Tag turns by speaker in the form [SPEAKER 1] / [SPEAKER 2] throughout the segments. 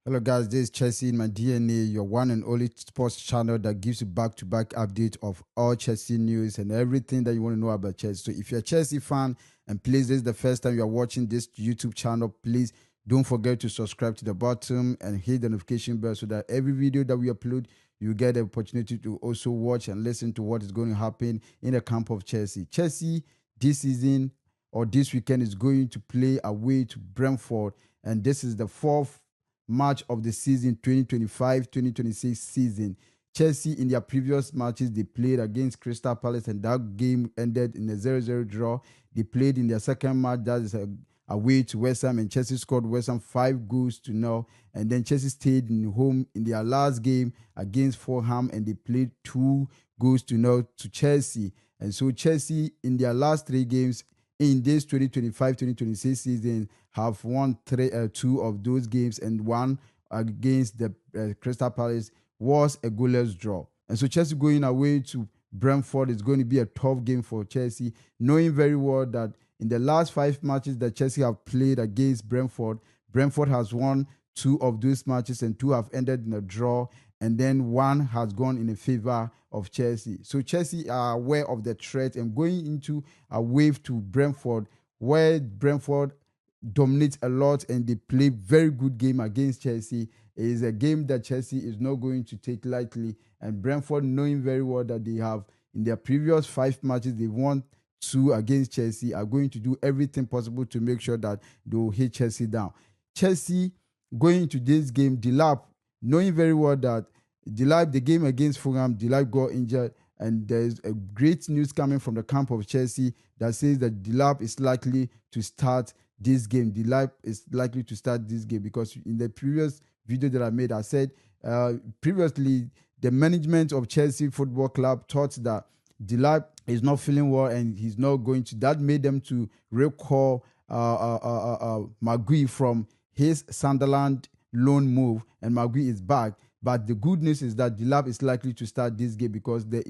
[SPEAKER 1] Hello guys, this is Chelsea in my DNA, your one and only sports channel that gives you back-to-back update of all Chelsea news and everything that you want to know about Chelsea. So if you're a Chelsea fan and please, this is the first time you're watching this YouTube channel, please don't forget to subscribe to the bottom and hit the notification bell so that every video that we upload, you get the opportunity to also watch and listen to what is going to happen in the camp of Chelsea. Chelsea this season or this weekend is going to play away to Brentford, and this is the fourth match of the season 2025-2026 season. Chelsea, in their previous matches, they played against Crystal Palace and that game ended in a 0-0 draw. They played in their second match, that is away to West Ham, and Chelsea scored West Ham 5-0. And then Chelsea stayed in home in their last game against Fulham and they played 2-0 to Chelsea. And so Chelsea, in their last 3 games in this 2025-2026 season, have won 2 of those games, and one against the Crystal Palace was a goalless draw. And so Chelsea going away to Brentford is going to be a tough game for Chelsea, knowing very well that in the last 5 matches that Chelsea have played against Brentford, Brentford has won 2 of those matches and 2 have ended in a draw, and then 1 has gone in favor of Chelsea. So Chelsea are aware of the threat and going into a wave to Brentford, where Brentford dominates a lot and they play very good game against Chelsea. It is a game that Chelsea is not going to take lightly, and Brentford, knowing very well that they have in their previous 5 matches they've won 2 against Chelsea, are going to do everything possible to make sure that they will hit Chelsea down. Chelsea going into this game, Delap, knowing very well that the game against Fulham, Delap got injured, and there's a great news coming from the camp of Chelsea that says that Delap is likely to start this game. Delap is likely to start this game because in the previous video that I made, I said previously the management of Chelsea Football Club thought that Delap is not feeling well and he's not going to. That made them to recall Magui from his Sunderland loan move, and Magui is back. But the good news is that Delap is likely to start this game because the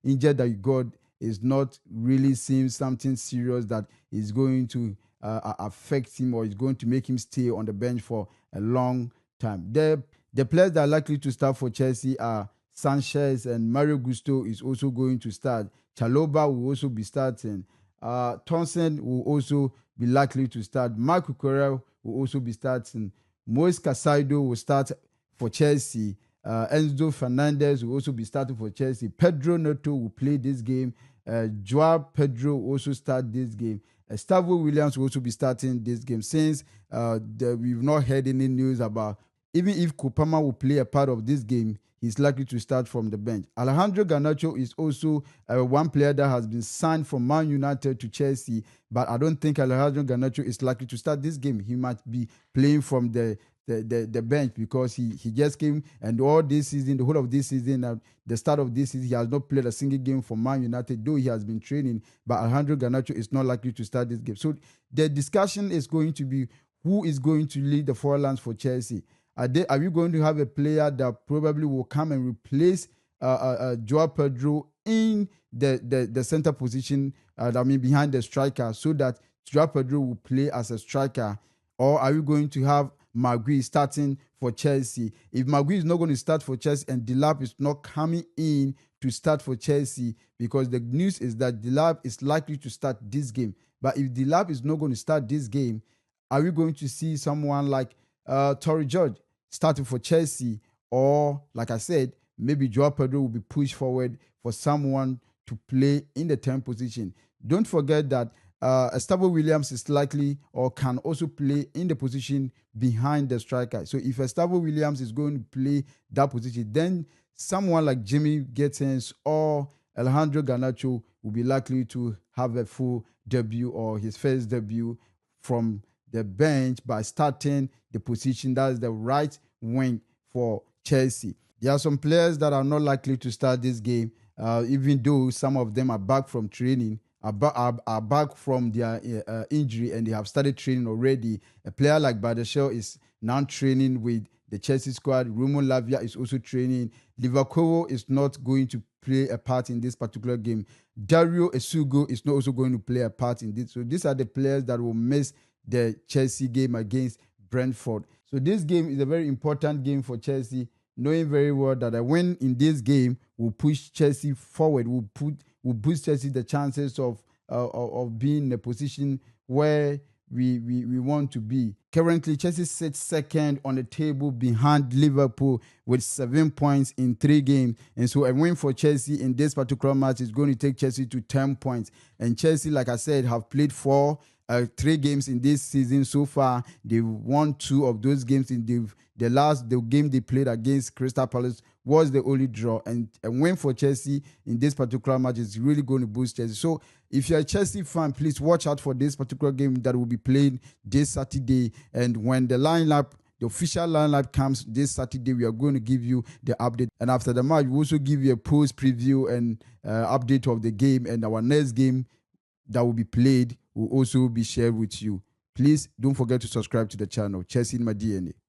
[SPEAKER 1] injury that he got is not really seems something serious that is going to affect him or is going to make him stay on the bench for a long time. The players that are likely to start for Chelsea are Sanchez, and Mario Gusto is also going to start. Chalobah will also be starting. Thompson will also be likely to start. Marc Cucurella will also be starting. Moise Caicedo will start for Chelsea. Enzo Fernandez will also be starting for Chelsea. Pedro Neto will play this game. Joao Pedro will also start this game. Stavo Williams will also be starting this game, since we've not heard any news about even if Kopama will play a part of this game, he's likely to start from the bench. Alejandro Garnacho is also one player that has been signed from Man United to Chelsea, but I don't think Alejandro Garnacho is likely to start this game. He might be playing from the bench because he just came, and all this season, the whole of this season, the start of this season, he has not played a single game for Man United, though he has been training, but Alejandro Garnacho is not likely to start this game. So the discussion is going to be who is going to lead the forwards for Chelsea. Are we going to have a player that probably will come and replace Joao Pedro in the center position, behind the striker, so that Joao Pedro will play as a striker? Or are we going to have Magui starting for Chelsea? If Magui is not going to start for Chelsea and Delap is not coming in to start for Chelsea, because the news is that Delap is likely to start this game. But if Delap is not going to start this game, are we going to see someone like Torrey George starting for Chelsea? Or, like I said, maybe Joao Pedro will be pushed forward for someone to play in the 10th position. Don't forget that Stavo Williams is likely or can also play in the position behind the striker. So if Stavo Williams is going to play that position, then someone like Jimmy Gittins or Alejandro Garnacho will be likely to have a full debut or his first debut from the bench by starting the position that is the right wing for Chelsea. There are some players that are not likely to start this game, even though some of them are back from training, are back from their injury, and they have started training already. A player like Badashel is now training with the Chelsea squad. Roman Lavia is also training. Liverpool is not going to play a part in this particular game. Dario Esugo is not also going to play a part in this. So these are the players that will miss the Chelsea game against Brentford. So this game is a very important game for Chelsea, knowing very well that a win in this game will push Chelsea forward, will boost Chelsea the chances of being in a position where we want to be. Currently, Chelsea sits second on the table behind Liverpool with 7 points in 3 games. And so a win for Chelsea in this particular match is going to take Chelsea to 10 points. And Chelsea, like I said, have played 3 games in this season so far. They won 2 of those games. In the game they played against Crystal Palace was the only draw. And a win for Chelsea in this particular match is really going to boost Chelsea. So if you're a Chelsea fan, please watch out for this particular game that will be played this Saturday. And when the official lineup comes this Saturday, we are going to give you the update. And after the match, we also give you a post preview and update of the game. And our next game that will be played will also be shared with you. Please don't forget to subscribe to the channel. Chelsea in my DNA.